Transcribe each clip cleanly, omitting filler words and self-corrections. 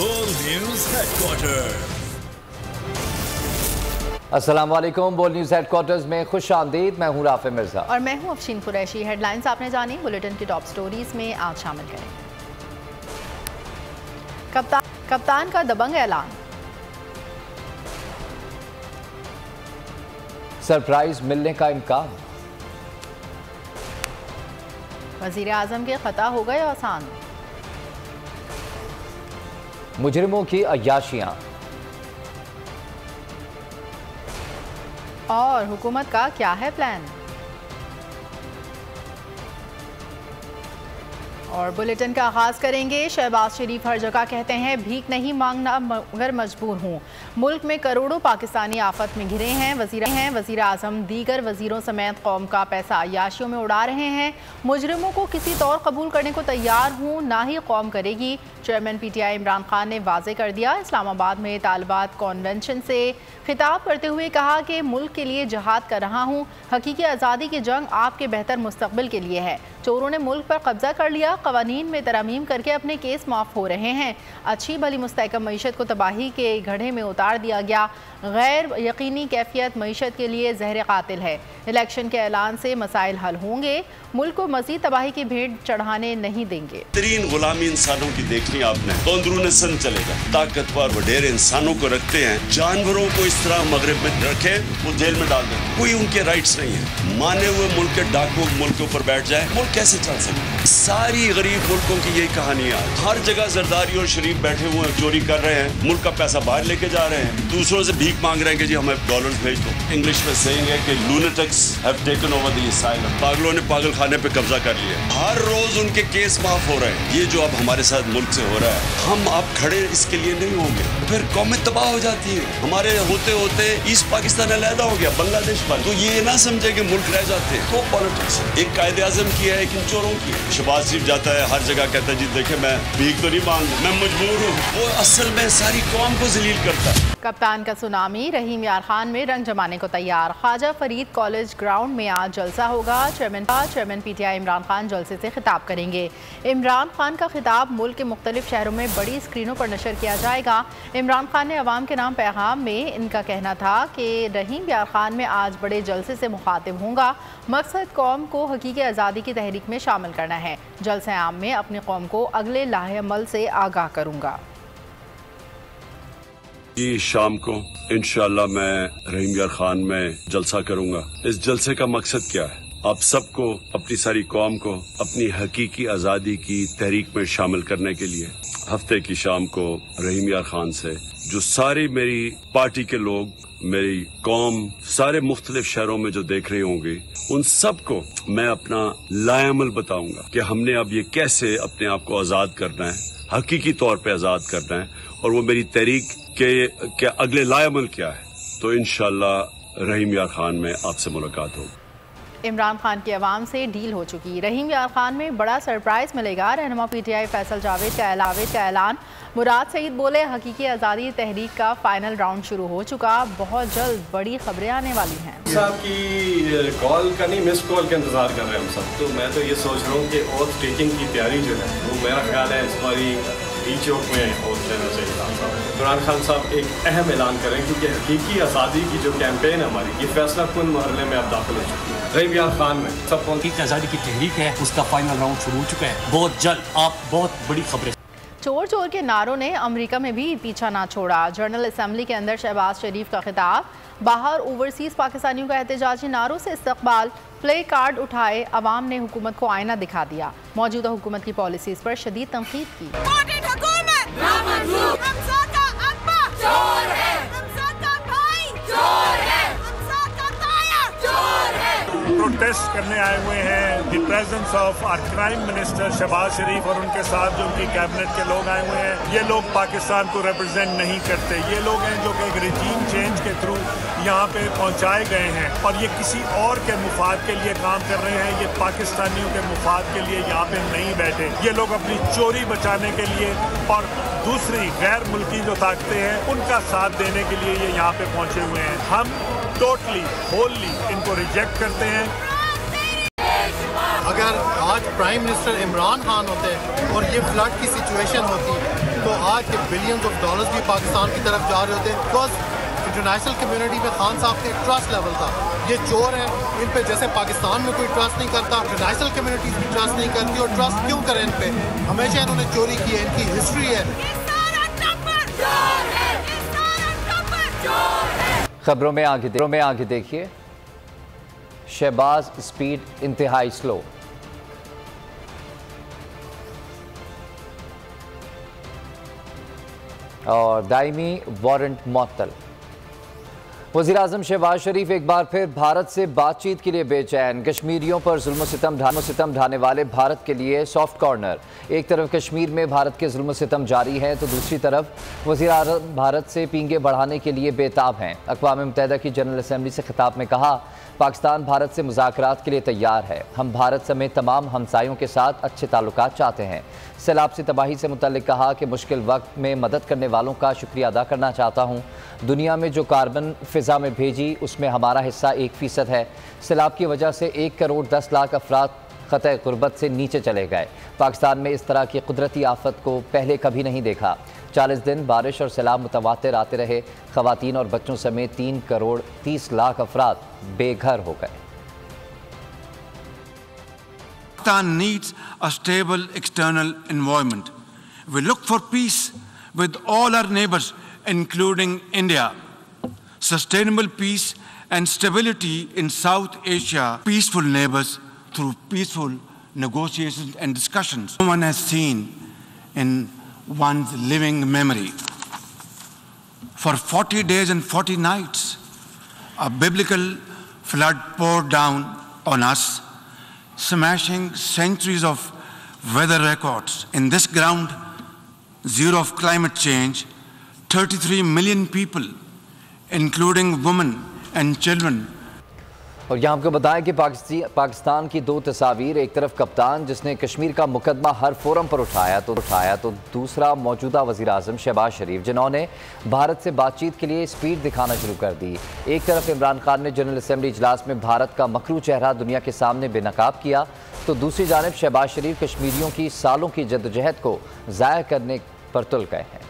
बोल news headquarter. अस्सलाम वालेकुम। बोल न्यूज हेडक्वार्टर्स में खुश आमदीद। मैं हूं राफे मिर्जा और मैं हूं अफशीन कुरैशी। हेडलाइंस आपने जानी, बुलेटिन की टॉप स्टोरीज में आज शामिल करें। कप्तान का दबंग ऐलान, सरप्राइज मिलने का इम्कान, वजीर आजम के खता हो गए आसान, मुजरिमों की अय्याशियां और हुकूमत का क्या है प्लान। और बुलेटिन का आगाज करेंगे। शहबाज शरीफ हर जगह कहते हैं भीख नहीं मांगना मगर मजबूर हूँ। मुल्क में करोड़ों पाकिस्तानी आफत में घिरे हैं। वजीर आजम दीगर वजीरों समेत कौम का पैसा अय्याशियों में उड़ा रहे हैं। मुजरिमों को किसी तौर कबूल करने को तैयार हूँ, ना ही कौम करेगी। चेयरमैन PTI इमरान खान ने वाजे कर दिया। इस्लामाबाद में तालिबात कॉन्वेंशन से खिताब करते हुए कहा कि मुल्क के लिए जहाद कर रहा हूँ। हकीकी आज़ादी की जंग आपके बेहतर मुस्तकबिल के लिए है। चोरों ने मुल्क पर कब्जा कर लिया, कवानीन में तरमीम करके अपने केस माफ़ हो रहे हैं। अच्छी भली मुस्तहकम मईशत को तबाही के गड्ढे में उतार दिया गया। गैर यकीनी कैफियत मईशत के लिए जहर कातिल है। इलेक्शन के ऐलान से मसाइल हल होंगे। मुल्क को मजीद तबाही की भेंट चढ़ाने नहीं देंगे। तरीन गुलामी इंसानों की देखनी आपने तो अंदरून सन चलेगा। ताकतवर वडेर इंसानों को रखते हैं, जानवरों को इस तरह मगरब में रखे वो जेल में डाल दें। कोई उनके राइट्स नहीं है। माने हुए मुल्क के डाकू मुल्क के ऊपर बैठ जाए, मुल्क कैसे चल सकते। सारी गरीब मुल्कों की यही कहानी है। हर जगह जरदारी और शरीफ बैठे हुए हैं, चोरी कर रहे हैं, मुल्क का पैसा बाहर लेके जा रहे हैं, दूसरों से भीख मांग रहे हैं कि जी हमें डॉलर्स भेज दो। इंग्लिश में सेइंग है कि lunatics have taken over the asylum. पागलों ने पागल खाने पे कब्जा कर लिया। हर रोज उनके केस माफ हो रहे हैं। ये जो अब हमारे साथ मुल्क से हो रहा है, हम अब खड़े इसके लिए नहीं होंगे, फिर कौमें तबाह हो जाती है। हमारे होते होते ईस्ट पाकिस्तान अलहदा हो गया, बांग्लादेश पर। तो ये ना समझे कि मुल्क रह जाते हैं। तो पॉलिटिक्स एक कायदे आजम की है, एक इन चोरों की है। शहबाज शरीफ जाता है हर जगह कहता है जी देखे मैं भीख तो नहीं मांग, मैं मजबूर हूँ। वो असल में सारी कौम को जलील करता है। कप्तान का सुनामी, रहीम यार खान में रंग जमाने को तैयार। ख्वाजा फरीद कॉलेज ग्राउंड में आज जलसा होगा। चेयरमैन PTI इमरान खान जलसे से खिताब करेंगे। इमरान खान का खिताब मुल्क के मुख्तलिफ शहरों में बड़ी स्क्रीनों पर नशर किया जाएगा। इमरान खान ने अवाम के नाम पैगाम में इनका कहना था कि रहीम यार खान में आज बड़े जलसे से मुखातिब होंगे। मकसद कौम को हकीकी आज़ादी की तहरीक में शामिल करना है। जलसे आम में अपनी कौम को अगले लाहे अमल से आगाह करूँगा। जी शाम को इंशाअल्लाह मैं रहीम यार खान में जलसा करूंगा। इस जलसे का मकसद क्या है? आप सबको, अपनी सारी कौम को अपनी हकीकी आज़ादी की तहरीक में शामिल करने के लिए हफ्ते की शाम को रहीम यार खान से जो सारी मेरी पार्टी के लोग, मेरी कौम सारे मुख्तलिफ शहरों में जो देख रहे होंगे, उन सबको मैं अपना लाएअमल बताऊंगा कि हमने अब ये कैसे अपने आप को आज़ाद करना है, हकीकी तौर पे आज़ाद करना है, और वो मेरी तहरीक के अगले लाएअमल क्या है। तो इंशाअल्लाह रहीम यार खान में आपसे मुलाकात होगी। इमरान खान की आवाम से डील हो चुकी। रहीम यार खान में बड़ा सरप्राइज मिलेगा। रहनुमा PTI फैसल जावेद का ऐलान। मुराद सईद बोले हकीकी आज़ादी तहरीक का फाइनल राउंड शुरू हो चुका, बहुत जल्द बड़ी खबरें आने वाली हैं। साहब की कॉल का नहीं, मिस कॉल का इंतजार कर रहे हैं हम सब। तो मैं तो ये सोच रहा हूँ कि ओथ टेकिंग की तैयारी जो है वो मेरा ख्याल है इस बारी डी चौक में ओथ लेना चाहिए। इमरान खान साहब एक अहम ऐलान करें क्योंकि हकीकी आज़ादी की जो कैंपेन है हमारी, ये फैसला कुन मरहले में अब दाखिल हो चुकी है। रहीम यार खान में सब हकीकी आज़ादी की तहरीक है, उसका फाइनल राउंड शुरू हो चुका है। बहुत जल्द आप बहुत बड़ी खबरें। चोर चोर के नारों ने अमेरिका में भी पीछा ना छोड़ा। जनरल असेंबली के अंदर शहबाज शरीफ का खिताब, बाहर ओवरसीज पाकिस्तानियों का एहतजाजी नारों से इस्तकबाल। प्ले कार्ड उठाए अवाम ने हुकूमत को आईना दिखा दिया। मौजूदा हुकूमत की पॉलिसीज पर शदीद तनकीद की। प्रोटेस्ट करने आए हुए हैं the presence of our crime minister Shahbaz Sharif और उनके साथ जो उनकी कैबिनेट के लोग आए हुए हैं। ये लोग पाकिस्तान को रिप्रेजेंट नहीं करते। ये लोग हैं जो कि एक रजीम चेंज के थ्रू यहाँ पे पहुँचाए गए हैं और ये किसी और के मुफाद के लिए काम कर रहे हैं। ये पाकिस्तानियों के मुफाद के लिए यहाँ पे नहीं बैठे। ये लोग अपनी चोरी बचाने के लिए और दूसरी गैर मुल्की जो ताकतें हैं उनका साथ देने के लिए ये यहाँ पे पहुँचे हुए हैं। हम टोटली होली इनको रिजेक्ट करते हैं। अगर आज प्राइम मिनिस्टर इमरान खान होते और ये फ्लड की सिचुएशन होती तो आज के बिलियंस ऑफ डॉलर्स भी पाकिस्तान की तरफ जा रहे होते हैं, बिकॉज इंटरनेशनल कम्युनिटी में खान साहब के ट्रस्ट लेवल था। ये चोर हैं, इन पे जैसे पाकिस्तान में कोई ट्रस्ट नहीं करता, इंटरनेशनल कम्युनिटीज भी ट्रस्ट नहीं करती, और ट्रस्ट क्यों करें इन पे? हमेशा इन्होंने चोरी की है, इनकी हिस्ट्री है। खबरों में आगे देखिए, शहबाज स्पीड इंतहाई स्लो। और दायमी वारंट मुअत्तल। वज़ीर-ए-आज़म शहबाज शरीफ एक बार फिर भारत से बातचीत के लिए बेचैन। कश्मीरियों पर जुल्म-सितम ढाने वाले भारत के लिए सॉफ्ट कॉर्नर। एक तरफ कश्मीर में भारत के जुल्म-सितम जारी हैं तो दूसरी तरफ वज़ीर-ए-आज़म भारत से पींगे बढ़ाने के लिए बेताब हैं। अक़वाम मुत्तहिदा की जनरल असम्बली से खिताब में कहा, पाकिस्तान भारत से मुज़ाकरात के लिए तैयार है। हम भारत समेत तमाम हमसायों के साथ अच्छे ताल्लुकात चाहते हैं। सैलाब से तबाही से मुतल्लिक कहा कि मुश्किल वक्त में मदद करने वालों का शुक्रिया अदा करना चाहता हूँ। दुनिया में जो कार्बन फ़िज़ा में भेजी उसमें हमारा हिस्सा 1% है। सैलाब की वजह से 1 करोड़ 10 लाख अफराद ख़तरे गुर्बत से नीचे चले गए। पाकिस्तान में इस तरह की कुदरती आफत को पहले कभी नहीं देखा। 40 दिन बारिश और सैलाब मुतवातिर आते रहे। ख़वातीन और बच्चों समेत 3 करोड़ 30 लाख अफराद बेघर हो गए। Pakistan needs a stable external environment. We look for peace with all our neighbors, including India. Sustainable peace and stability in South Asia, peaceful neighbors through peaceful negotiations and discussions. No one has seen in one's living memory. For 40 days and 40 nights, a biblical flood poured down on us, smashing centuries of weather records. In this ground zero of climate change, 33 million people, including women and children. और यहाँ आपको बताएं कि पाकिस्तान की 2 तस्वीर, एक तरफ कप्तान जिसने कश्मीर का मुकदमा हर फोरम पर उठाया तो दूसरा मौजूदा वज़ीर-ए-आज़म शहबाज शरीफ, जिन्होंने भारत से बातचीत के लिए स्पीड दिखाना शुरू कर दी। एक तरफ इमरान खान ने जनरल असम्बली इजलास में भारत का मकरू चेहरा दुनिया के सामने बेनकाब किया, तो दूसरी जानिब शहबाज शरीफ कश्मीरियों की सालों की जद्दोजहद को ज़ाया करने पर तुल गए हैं।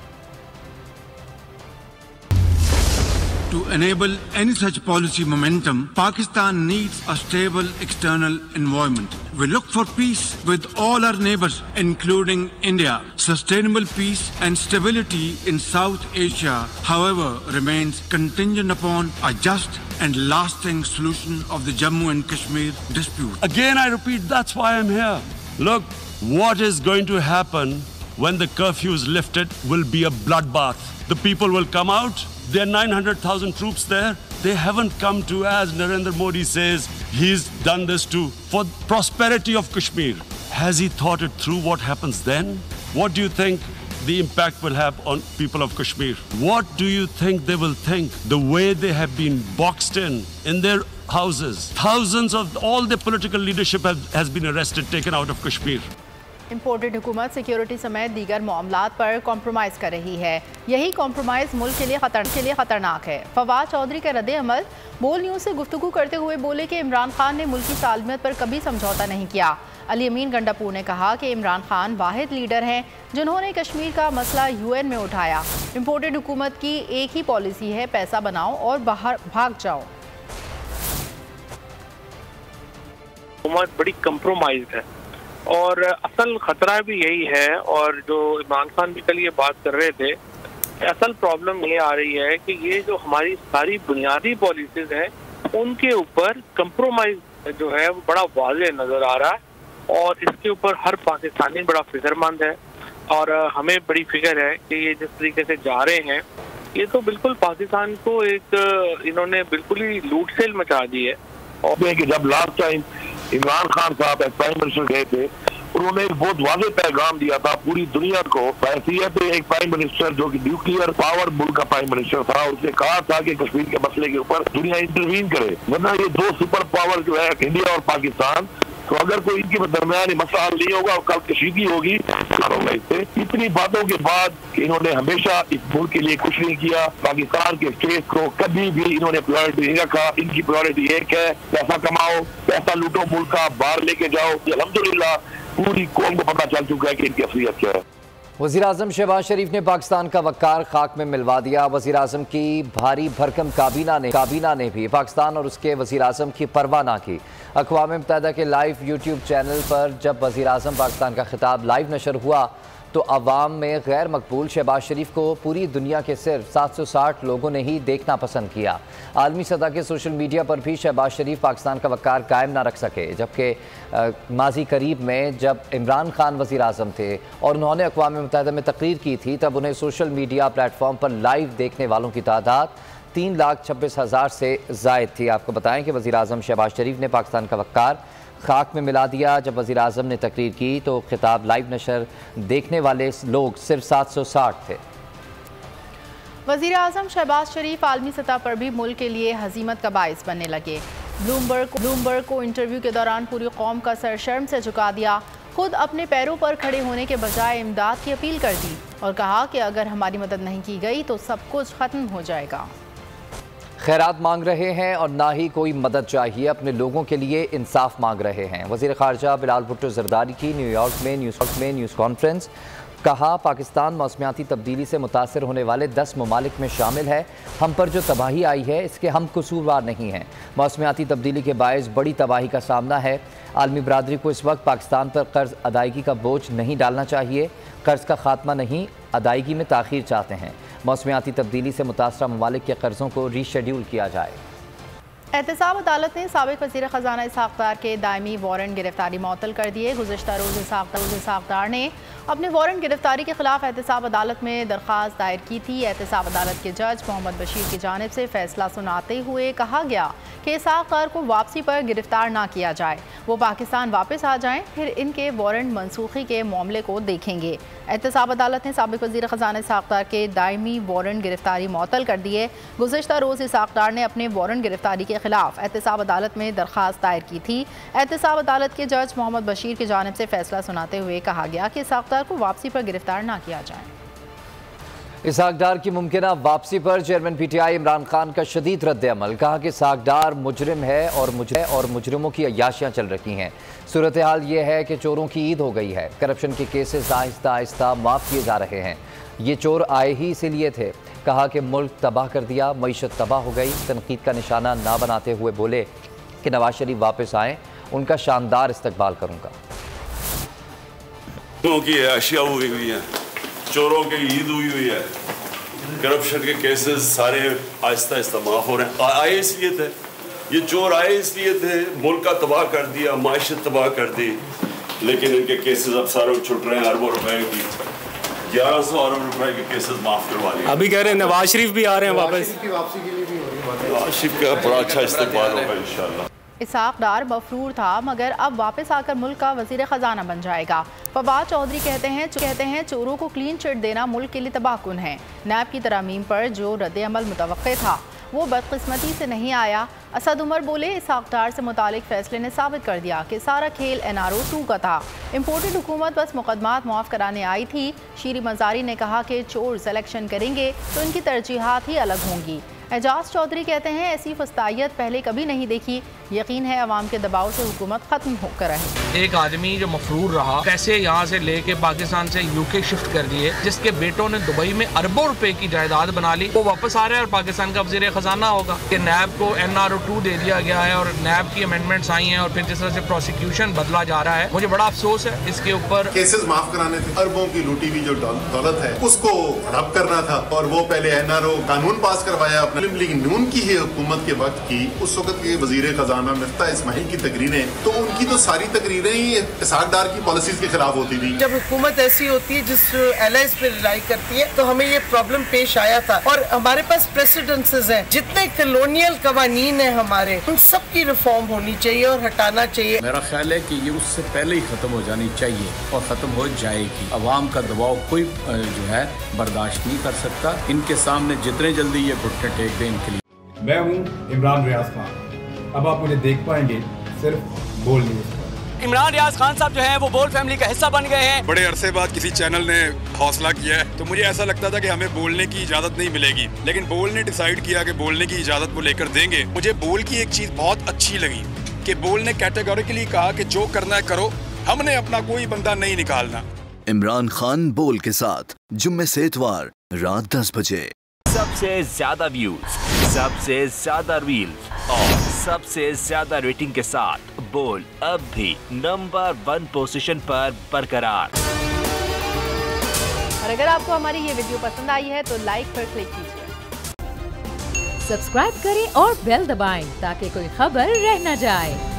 To enable any such policy momentum, Pakistan needs a stable external environment. We look for peace with all our neighbors, including India. Sustainable peace and stability in South Asia, however, remains contingent upon a just and lasting solution of the Jammu and Kashmir dispute. Again, I repeat, that's why I'm here. Look, what is going to happen when the curfew is lifted will be a bloodbath. The people will come out. There are 900,000 troops there. They haven't come to, as Narendra Modi says, he's done this for prosperity of Kashmir. Has he thought it through what happens then? What do you think the impact will have on people of Kashmir? What do you think they will think? The way they have been boxed in their houses. Thousands of all the political leadership has been arrested, taken out of Kashmir. Imported हुकूमत security समेत दीगर मामलात पर compromise कर रही है। यही compromise मुल्क के लिए ख़तरनाक है। फवाद चौधरी का रद्द-ए-अमल। बोल न्यूज़ से गुफ्तगू करते हुए बोले कि इमरान खान ने मुल्क की सालमियत पर कभी समझौता नहीं किया। अली अमीन गंडापुर ने कहा कि इमरान खान वाहिद लीडर हैं जिन्होंने कश्मीर का मसला UN में उठाया। इम्पोर्टेड हुकूमत की एक ही पॉलिसी है, पैसा बनाओ और बाहर भाग जाओ। हुकूमत बड़ी कम्प्रोमाइज़ है और असल खतरा भी यही है। और जो इमरान खान भी कल ये बात कर रहे थे, असल प्रॉब्लम ये आ रही है कि ये जो हमारी सारी बुनियादी पॉलिसीज हैं उनके ऊपर कंप्रोमाइज जो है वो बड़ा वाज़ेह नज़र आ रहा है और इसके ऊपर हर पाकिस्तानी बड़ा फिक्रमंद है। और हमें बड़ी फिक्र है कि ये जिस तरीके से जा रहे हैं ये तो बिल्कुल पाकिस्तान को एक इन्होंने बिल्कुल ही लूट सेल मचा दी है। और कि जब लास्ट टाइम इमरान खान साहब प्राइम मिनिस्टर गए थे, उन्होंने एक बहुत वाज़ेह पैगाम दिया था पूरी दुनिया को। हैसियत एक प्राइम मिनिस्टर जो कि न्यूक्लियर पावर मुल्क का प्राइम मिनिस्टर था, उसने कहा था कि कश्मीर के मसले के ऊपर दुनिया इंटरवीन करे, वरना ये 2 सुपर पावर जो है इंडिया और पाकिस्तान, तो अगर कोई इनके दरमियान मसला हल नहीं होगा और कल कशीदगी होगी इससे। इतनी बातों के बाद कि इन्होंने हमेशा इस मुल्क के लिए कुछ नहीं किया, पाकिस्तान के स्टेट को कभी भी इन्होंने प्रायोरिटी नहीं रखा। इनकी प्रायोरिटी एक है, पैसा कमाओ, पैसा लूटो, मुल्क का बाहर लेके जाओ। अल्हम्दुलिल्लाह पूरी कौम को पता चल चुका है कि इनकी असलियत क्या है। वज़ीर-ए-आज़म शहबाज शरीफ ने पाकिस्तान का वक़ार खाक में मिलवा दिया। वज़ीर-ए-आज़म की भारी भरकम काबीना ने भी पाकिस्तान और उसके वज़ीर-ए-आज़म की परवाह ना की। अक़वाम मुत्तहिदा के लाइव यूट्यूब चैनल पर जब वज़ीर-ए-आज़म पाकिस्तान का खिताब लाइव नशर हुआ तो अवाम में गैर मकबूल शहबाज शरीफ को पूरी दुनिया के सिर्फ 760 लोगों ने ही देखना पसंद किया। आलमी सतह के सोशल मीडिया पर भी शहबाज शरीफ पाकिस्तान का वक़ार कायम ना रख सके, जबकि माजी करीब में जब इमरान खान वज़ीर-ए-आज़म थे और उन्होंने अक़वाम मुत्तहिदा में तकरीर की थी तब उन्हें सोशल मीडिया प्लेटफॉर्म पर लाइव देखने वालों की तादाद 3,26,000 से ज़ायद थी। आपको बताएं कि वज़ीर-ए-आज़म शहबाज शरीफ ने पाकिस्तान का वक़ार खाक में मिला दिया। जब वज़ीर-ए-आज़म ने तकरीर की तो खिताब लाइव नशर देखने वाले लोग सिर्फ 760 थे। वज़ीर-ए-आज़म शहबाज शरीफ आलमी सतह पर भी मुल्क के लिए हज़ीमत का बाइस बनने लगे। ब्लूमबर्ग को इंटरव्यू के दौरान पूरी कौम का सर शर्म से झुका दिया। खुद अपने पैरों पर खड़े होने के बजाय इमदाद की अपील कर दी और कहा कि अगर हमारी मदद नहीं की गई तो सब कुछ ख़त्म हो जाएगा। खैरात मांग रहे हैं और ना ही कोई मदद चाहिए, अपने लोगों के लिए इंसाफ मांग रहे हैं। वज़ीर ख़ारजा बिलाल भुट्टो ज़रदारी की न्यूयॉर्क में न्यूज़ कॉन्फ्रेंस। कहा पाकिस्तान मौसमियाती तब्दीली से मुतासर होने वाले 10 ममालिक में शामिल है। हम पर जो तबाही आई है इसके हम कसूरवार नहीं हैं। मौसमियाती तब्दीली के बायस बड़ी तबाही का सामना है। आलमी बरादरी को इस वक्त पाकिस्तान पर कर्ज अदायगी का बोझ नहीं डालना चाहिए। कर्ज का खात्मा नहीं, अदायगी में ताख़ीर चाहते हैं। मौसमियाती तब्दीली से मुतासरा ममालिक के कर्ज़ों को रीशेड्यूल किया जाए। एहतसाब अदालत ने साबिक़ वज़ीर ख़ज़ाना इसहाक़ डार के दायमी वारंट गिरफ्तारी मुअत्तल कर दिए। गुज़िश्ता रोज़ इसहाक़ डार ने अपने वारंट गिरफ्तारी के खिलाफ एहतसाब अदालत में दरख्वास्त दायर की थी। एहतसाब अदालत के जज मोहम्मद बशीर की जानिब से फैसला सुनाते हुए कहा गया कि इसहाक़ डार को वापसी पर गिरफ्तार ना किया जाए, वो पाकिस्तान वापस आ जाएं, फिर इनके वारंट मनसूखी के मामले को देखेंगे। एहतसाब अदालत ने साबिक़ वज़ीर ख़ज़ाना इसहाक़ डार के दायमी वारंट गिरफ्तारी मुअत्तल कर दिए। गुज़िश्ता रोज़ इसहाक़ डार ने अपने वारंट गिरफ्तारी के खिलाफ एहतसाब अदालत में दरख्वास्त दायर की थी। एहतसाब अदालत के जज मोहम्मद बशीर की जानिब से फैसला सुनाते हुए कहा गया कि इसहाक़ डार को वापसी पर गिरफ्तार ना किया जाए। इसहाक़ डार की मुमकिना वापसी पर चेयरमैन PTI इमरान खान का शदीद रद्द अमल। कहा कि इसहाक़ डार मुजरिम है और मुजरिमों की अय्याशियाँ चल रही हैं। सूरत हाल ये है कि चोरों की ईद हो गई है। करप्शन के केसेस आहिस्ता आहिस्ता माफ़ किए जा रहे हैं। ये चोर आए ही इसीलिए थे। कहा कि मुल्क तबाह कर दिया, मईशत तबाह हो गई। तनकीद का निशाना ना बनाते हुए बोले कि नवाज शरीफ वापस आएँ, उनका शानदार इस्तकबाल करूँगा। की अय्याशियाँ हुई हैं, चोरों की ईद हुई है, करप्शन के केसेस सारे आहिस्ता आहिस्ता माफ हो रहे हैं। आए इसलिए थे, ये चोर आए इसलिए थे, मुल्क का तबाह कर दिया, माशियत तबाह कर दी, लेकिन इनके केसेस अब सारे छुट रहे हैं। अरबों रुपए की 1100 अरब रुपए के केसेस माफ करवा लिए। अभी कह रहे हैं नवाज शरीफ भी आ रहे हैं वापस। नवाज शरीफ का बड़ा अच्छा इस्तेमाल होगा इंशाल्लाह। इसहाक़ डार मफरूर था मगर अब वापस आकर मुल्क का वज़ीर ख़ज़ाना बन जाएगा। फवाद चौधरी कहते हैं चोरों को क्लीन चिट देना मुल्क के लिए तबाहकुन है। नैब की तरमीम पर जो रद्द अमल मुतवक्के था वो बदकिस्मती से नहीं आया। असद उमर बोले इसहाक़ डार से मुतालिक फैसले ने साबित कर दिया कि सारा खेल NRO 2 का था। इम्पोर्टेड हुकूमत बस मुकदमात मुआफ़ कराने आई थी। शीरी मज़ारी ने कहा कि चोर सिलेक्शन करेंगे तो इनकी तरजीहात ही अलग होंगी। एजाज चौधरी कहते हैं ऐसी फस्तायत पहले कभी नहीं देखी। यकीन है अवाम के दबाव से हुकूमत खत्म होकर रहे। एक आदमी जो मफरूर रहा, कैसे यहाँ से लेके पाकिस्तान से UK शिफ्ट कर दिए, जिसके बेटों ने दुबई में अरबों रुपए की जायदाद बना ली, वो वापस आ रहा है और पाकिस्तान का वज़ीर ख़ज़ाना होगा। कि नैब को NRO 2 दे दिया गया है और नैब की अमेंडमेंट्स आई हैं और फिर जिस तरह से प्रोसिक्यूशन बदला जा रहा है, मुझे बड़ा अफसोस है इसके ऊपर। केसेस माफ कराने थे, अरबों की लूटी हुई जो दौलत है उसको हड़प करना था और वो पहले NRO कानून पास करवाया अपने लीग नून की ही हुकूमत के वक्त की। उस वक्त के वज़ीर ख़ज़ाना मिफ्ता इस्माइल की तकरीरें, तो उनकी तो सारी तकरीरें ही इसहाक़ डार की पॉलिसीज के खिलाफ होती थी। जब हुकूमत ऐसी होती है जिस एलाइंस पे रिलाई करती है तो हमें ये प्रॉब्लम पेश आया था और हमारे पास प्रेसिडेंसेस हैं। जितने कॉलोनियल कवानीन है हमारे, उन सब की रिफॉर्म होनी चाहिए और हटाना चाहिए। मेरा ख्याल है कि ये उससे पहले ही खत्म हो जानी चाहिए और खत्म हो जाएगी। अवाम का दबाव कोई जो है बर्दाश्त नहीं कर सकता। इनके सामने जितने जल्दी ये घुटने टेक दें इनके लिए। मैं हूँ इमरान रियाज खान। अब आप मुझे देख पाएंगे सिर्फ बोल न्यूज़ पर। इमरान रियाज खान साहब जो हैं वो बोल फैमिली का हिस्सा बन गए हैं। बड़े अरसे बाद किसी चैनल ने हौसला किया है, तो मुझे ऐसा लगता था कि हमें बोलने की इजाजत नहीं मिलेगी, लेकिन बोल ने डिसाइड किया कि बोलने की इजाजत वो लेकर देंगे। मुझे बोल की एक चीज बहुत अच्छी लगी कि बोल ने कैटेगोरिकली कहा कि जो करना है करो, हमने अपना कोई बंदा नहीं निकालना। इमरान खान बोल के साथ जुम्मे से इतवार रात 10 बजे। सबसे ज्यादा व्यूज, सबसे ज्यादा रील्स और सबसे ज्यादा रेटिंग के साथ बोल अब भी नंबर 1 पोजीशन पर बरकरार। और अगर आपको हमारी ये वीडियो पसंद आई है तो लाइक पर क्लिक कीजिए, सब्सक्राइब करें और बेल दबाएं ताकि कोई खबर रह न जाए।